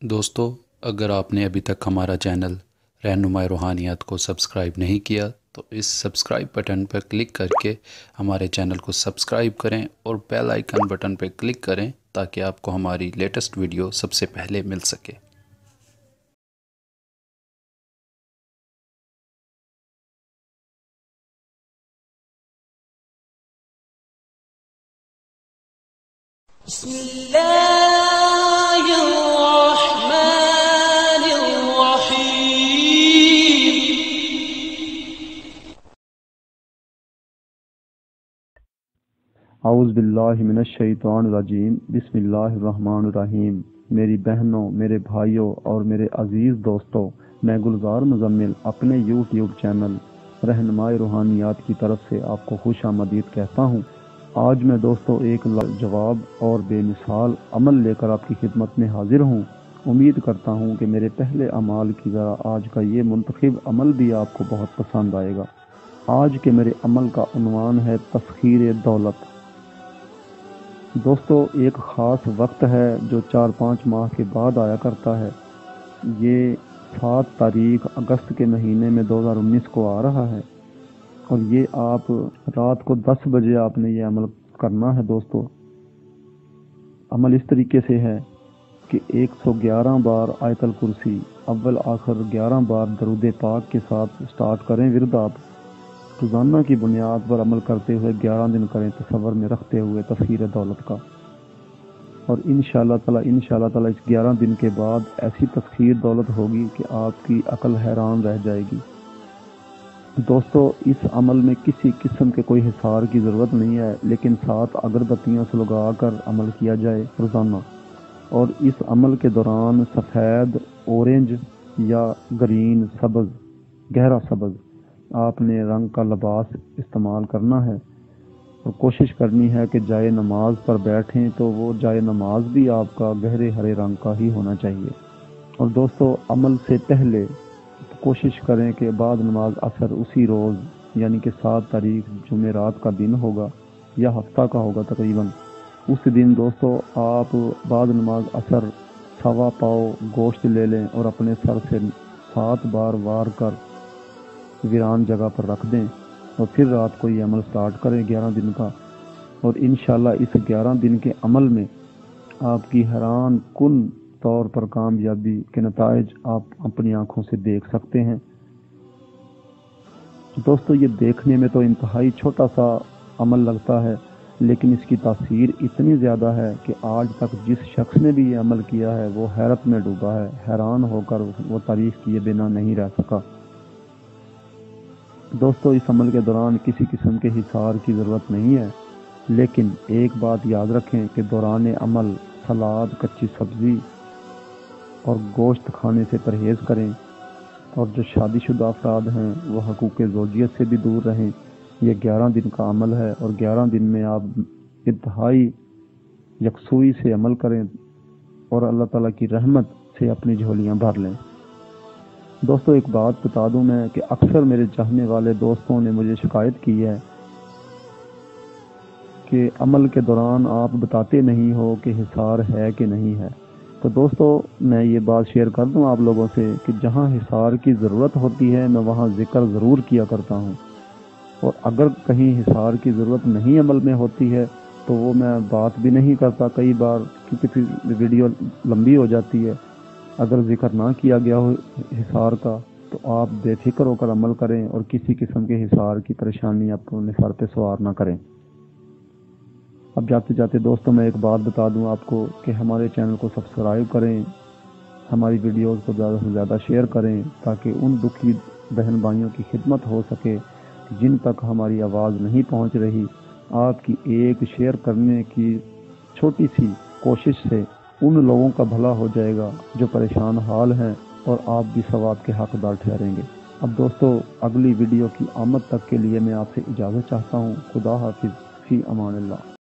दोस्तों, अगर आपने अभी तक हमारा चैनल रहनुमाई रूहानियात को सब्सक्राइब नहीं किया तो इस सब्सक्राइब बटन पर क्लिक करके हमारे चैनल को सब्सक्राइब करें और बेल आइकन बटन पर क्लिक करें ताकि आपको हमारी लेटेस्ट वीडियो सबसे पहले मिल सके। औज़ुबिल्लाहिमिनश्शैतानिर्रजीम बिस्मिल्लाहिर्रहमानिर्रहीम। मेरी बहनों, मेरे भाइयों और मेरे अज़ीज़ दोस्तों, मैं गुलजार मुज़म्मिल अपने यूट्यूब चैनल रहनुमाई रूहानियात की तरफ से आपको खुश आमदीद कहता हूँ। आज मैं दोस्तों एक लाजवाब और बेमिसाल अमल लेकर आपकी खिदमत में हाजिर हूँ। उम्मीद करता हूँ कि मेरे पहले अमाल की तरह आज का ये मुंतखब अमल भी आपको बहुत पसंद आएगा। आज के मेरे अमल का उन्वान है तस्खीर दौलत। दोस्तों, एक ख़ास वक्त है जो 4-5 माह के बाद आया करता है। ये 7 तारीख अगस्त के महीने में 2019 को आ रहा है और ये आप रात को 10 बजे आपने ये अमल करना है। दोस्तों, अमल इस तरीके से है कि 111 बार आयतल कुर्सी अव्वल आखिर 11 बार दरूद पाक के साथ स्टार्ट करें। विर्द आप रोज़ाना की बुनियाद पर अमल करते हुए 11 दिन करें, तसव्वुर में रखते हुए तस्खीर दौलत का। और इंशाअल्लाह ताला इस 11 दिन के बाद ऐसी तस्खीर दौलत होगी कि आपकी अकल हैरान रह जाएगी। दोस्तों, इस अमल में किसी किस्म के कोई हिसार की ज़रूरत नहीं है, लेकिन 7 अगरबत्तियाँ सुलगा कर अमल किया जाए रोज़ाना। और इस अमल के दौरान सफ़ेद, ऑरेंज या ग्रीन, सब्ज़, गहरा सब्ज़ आपने रंग का लिबास इस्तेमाल करना है और कोशिश करनी है कि जाए नमाज पर बैठें तो वो जाए नमाज भी आपका गहरे हरे रंग का ही होना चाहिए। और दोस्तों, अमल से पहले तो कोशिश करें कि बाद नमाज असर उसी रोज़ यानी कि 7 तारीख जुमेरात का दिन होगा या हफ्ता का होगा तकरीबन, उस दिन दोस्तों आप बाद नमाज असर 1.25 पाव गोश्त ले लें और अपने सर से 7 बार वार कर वीरान जगह पर रख दें और फिर रात को ये अमल स्टार्ट करें 11 दिन का। और इंशाल्लाह इस 11 दिन के अमल में आपकी हैरान कुन तौर पर कामयाबी के नताइज आप अपनी आंखों से देख सकते हैं। दोस्तों, ये देखने में तो इंतहाई छोटा सा अमल लगता है, लेकिन इसकी तासीर इतनी ज़्यादा है कि आज तक जिस शख्स ने भी ये अमल किया है वो हैरत में डूबा है, हैरान होकर वो तारीफ़ किए बिना नहीं रह सका। दोस्तों, इस अमल के दौरान किसी किस्म के हिसार की ज़रूरत नहीं है, लेकिन एक बात याद रखें कि दौरान अमल सलाद, कच्ची सब्ज़ी और गोश्त खाने से परहेज़ करें। और जो शादीशुदा अफराद हैं वो हकूक़ ज़ौजियत से भी दूर रहें। ये 11 दिन का अमल है और 11 दिन में आप इंतहाई यकसुई से अमल करें और अल्लाह ताला की रहमत से अपनी झोलियाँ भर लें। दोस्तों, एक बात बता दूं मैं कि अक्सर मेरे चाहने वाले दोस्तों ने मुझे शिकायत की है कि अमल के दौरान आप बताते नहीं हो कि हिसार है कि नहीं है। तो दोस्तों, मैं ये बात शेयर कर दूं आप लोगों से कि जहां हिसार की ज़रूरत होती है मैं वहां ज़िक्र ज़रूर किया करता हूं, और अगर कहीं हिसार की ज़रूरत नहीं अमल में होती है तो वो मैं बात भी नहीं करता कई बार, क्योंकि फिर वीडियो लंबी हो जाती है। अगर जिक्र ना किया गया हो हिसार का तो आप बेफिक्र होकर अमल करें और किसी किस्म के हिसार की परेशानी अपने सर पे सवार ना करें। अब जाते जाते दोस्तों मैं एक बात बता दूं आपको कि हमारे चैनल को सब्सक्राइब करें, हमारी वीडियोस को ज़्यादा से ज़्यादा शेयर करें ताकि उन दुखी बहन भाइयों की खिदमत हो सके जिन तक हमारी आवाज़ नहीं पहुंच रही। आपकी एक शेयर करने की छोटी सी कोशिश से उन लोगों का भला हो जाएगा जो परेशान हाल हैं और आप भी सवाब के हकदार ठहरेंगे। अब दोस्तों, अगली वीडियो की आमद तक के लिए मैं आपसे इजाज़त चाहता हूँ। खुदा हाफिज़, फ़ी अमान अल्लाह।